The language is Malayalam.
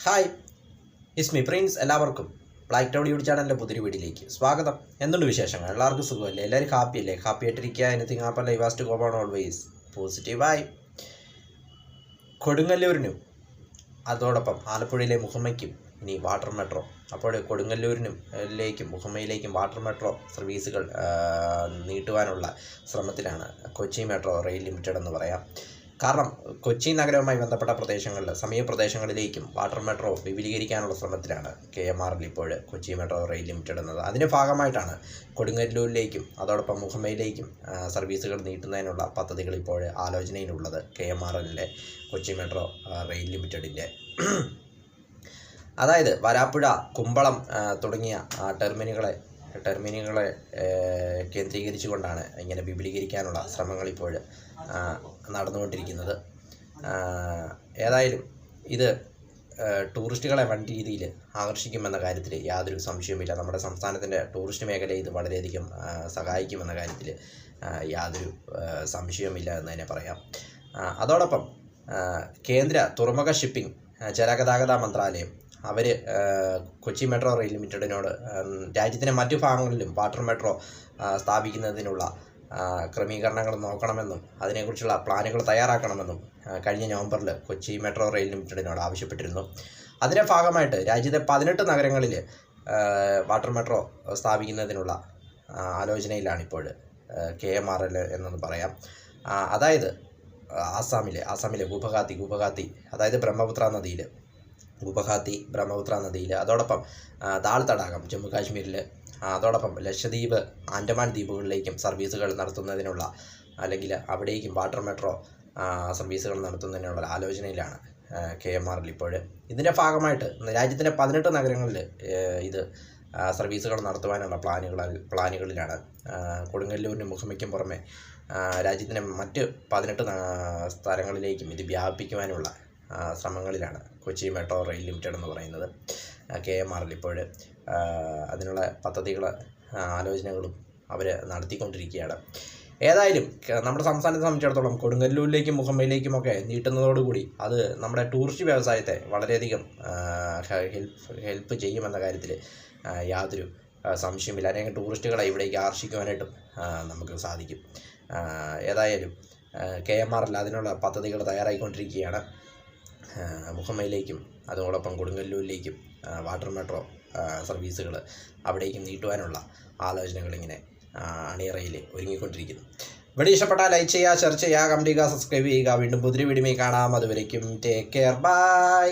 Hi, it's me Prince. എല്ലാവർക്കും ബ്ലാക്ക് ടൗൺ യൂട്യൂബ് ചാനലിൻ്റെ പുതിയൊരു വീഡിയോയിലേക്ക് സ്വാഗതം. എന്തുണ്ട് വിശേഷങ്ങൾ? എല്ലാവർക്കും സുഖമല്ലേ? എല്ലാവരും ഹാപ്പിയല്ലേ? ഹാപ്പി ആയിട്ടിരിക്കുക. Anything happen life has to go on always പോസിറ്റീവായി. കൊടുങ്ങല്ലൂരിനും അതോടൊപ്പം ആലപ്പുഴയിലെ മുഹമ്മയ്ക്കും ഇനി വാട്ടർ മെട്രോ. അപ്പോൾ കൊടുങ്ങല്ലൂരിനും മുഹമ്മയിലേക്കും വാട്ടർ മെട്രോ സർവീസുകൾ നീട്ടുവാനുള്ള ശ്രമത്തിലാണ് കൊച്ചി മെട്രോ റെയിൽ ലിമിറ്റഡ് എന്ന് പറയാം. കാരണം കൊച്ചി നഗരവുമായി ബന്ധപ്പെട്ട പ്രദേശങ്ങളിൽ സമീപപ്രദേശങ്ങളിലേക്കും വാട്ടർ മെട്രോ വിപുലീകരിക്കാനുള്ള ശ്രമത്തിലാണ് KMRL ഇപ്പോൾ കൊച്ചി മെട്രോ റെയിൽ ലിമിറ്റഡ് എന്നത്. അതിൻ്റെ ഭാഗമായിട്ടാണ് കൊടുങ്ങല്ലൂരിലേക്കും അതോടൊപ്പം മുഹമ്മയിലേക്കും സർവീസുകൾ നീട്ടുന്നതിനുള്ള പദ്ധതികൾ ഇപ്പോൾ ആലോചനയിലുള്ളത് KMRLൻ്റെ കൊച്ചി മെട്രോ റെയിൽ ലിമിറ്റഡിൻ്റെ. അതായത് വരാപ്പുഴ, കുമ്പളം തുടങ്ങിയ ടെർമിനലുകളെ കേന്ദ്രീകരിച്ചുകൊണ്ടാണ് ഇങ്ങനെ വിപുലീകരിക്കാനുള്ള ശ്രമങ്ങൾ ഇപ്പോൾ നടന്നുകൊണ്ടിരിക്കുന്നത്. ഏതായാലും ഇത് ടൂറിസ്റ്റുകളെ വൻ രീതിയിൽ ആകർഷിക്കുമെന്ന കാര്യത്തിൽ യാതൊരു സംശയവുമില്ല. നമ്മുടെ സംസ്ഥാനത്തിൻ്റെ ടൂറിസ്റ്റ് മേഖലയെ ഇത് വളരെയധികം സഹായിക്കുമെന്ന കാര്യത്തിൽ യാതൊരു സംശയവുമില്ല എന്ന് തന്നെ പറയാം. അതോടൊപ്പം കേന്ദ്ര തുറമുഖ ഷിപ്പിംഗ് ജലഗതാഗത മന്ത്രാലയം അവർ കൊച്ചി മെട്രോ റെയിൽ ലിമിറ്റഡിനോട് രാജ്യത്തിൻ്റെ മറ്റു ഭാഗങ്ങളിലും വാട്ടർ മെട്രോ സ്ഥാപിക്കുന്നതിനുള്ള ക്രമീകരണങ്ങൾ നോക്കണമെന്നും അതിനെക്കുറിച്ചുള്ള പ്ലാനുകൾ തയ്യാറാക്കണമെന്നും കഴിഞ്ഞ നവംബറിൽ കൊച്ചി മെട്രോ റെയിൽ ലിമിറ്റഡിനോട് ആവശ്യപ്പെട്ടിരുന്നു. അതിൻ്റെ ഭാഗമായിട്ട് രാജ്യത്തെ 18 നഗരങ്ങളിൽ വാട്ടർ മെട്രോ സ്ഥാപിക്കുന്നതിനുള്ള ആലോചനയിലാണിപ്പോൾ KMRL എന്നത് പറയാം. അതായത് ആസാമിലെ ഗുവാഹത്തി, അതായത് ബ്രഹ്മപുത്ര നദിയിൽ, അതോടൊപ്പം ദാൽ തടാകം ജമ്മു കാശ്മീരിൽ, അതോടൊപ്പം ലക്ഷദ്വീപ്, ആൻഡമാൻ ദ്വീപുകളിലേക്കും സർവീസുകൾ നടത്തുന്നതിനുള്ള അല്ലെങ്കിൽ അവിടേക്കും വാട്ടർ മെട്രോ സർവീസുകൾ നടത്തുന്നതിനുള്ള ആലോചനയിലാണ് KMRL ഇപ്പോൾ. ഇതിൻ്റെ ഭാഗമായിട്ട് രാജ്യത്തിൻ്റെ 18 നഗരങ്ങളിൽ ഇത് സർവീസുകൾ നടത്തുവാനുള്ള പ്ലാനുകളിലാണ്. കൊടുങ്ങല്ലൂരിനും മുഹമ്മയ്ക്കും പുറമെ രാജ്യത്തിൻ്റെ മറ്റ് 18 സ്ഥലങ്ങളിലേക്കും ഇത് വ്യാപിപ്പിക്കുവാനുള്ള ശ്രമങ്ങളിലാണ് കൊച്ചി മെട്രോ റെയിൽ ലിമിറ്റഡ് എന്ന് പറയുന്നത്. KMRL ഇപ്പോൾ അതിനുള്ള പദ്ധതികൾ ആലോചനകളും അവർ നടത്തിക്കൊണ്ടിരിക്കുകയാണ്. ഏതായാലും നമ്മുടെ സംസ്ഥാനത്തെ സംബന്ധിച്ചിടത്തോളം കൊടുങ്ങല്ലൂരിലേക്കും മുഹമ്മയിലേക്കുമൊക്കെ നീട്ടുന്നതോടുകൂടി അത് നമ്മുടെ ടൂറിസ്റ്റ് വ്യവസായത്തെ വളരെയധികം ഹെൽപ്പ് ചെയ്യുമെന്ന കാര്യത്തിൽ യാതൊരു സംശയമില്ല. അല്ലെങ്കിൽ ടൂറിസ്റ്റുകളെ ഇവിടേക്ക് ആകർഷിക്കുവാനായിട്ടും നമുക്ക് സാധിക്കും. ഏതായാലും KMRL അതിനുള്ള പദ്ധതികൾ തയ്യാറായിക്കൊണ്ടിരിക്കുകയാണ്. മുഹമ്മയിലേക്കും അതോടൊപ്പം കൊടുങ്ങല്ലൂരിലേക്കും വാട്ടർ മെട്രോ സർവീസുകൾ അവിടേക്കും നീട്ടുവാനുള്ള ആലോചനകൾ ഇങ്ങനെ അണിയറയിൽ ഒരുങ്ങിക്കൊണ്ടിരിക്കുന്നു. വീഡിയോ ഇഷ്ടപ്പെട്ടാൽ ലൈക്ക് ചെയ്യുക, ഷെയർ ചെയ്യുക, കമൻറ്റ് ചെയ്യുക, സബ്സ്ക്രൈബ് ചെയ്യുക. വീണ്ടും പുതിയ വീഡിയോയിൽ കാണാം. അതുവരേക്കും ടേക്ക് കെയർ, ബൈ.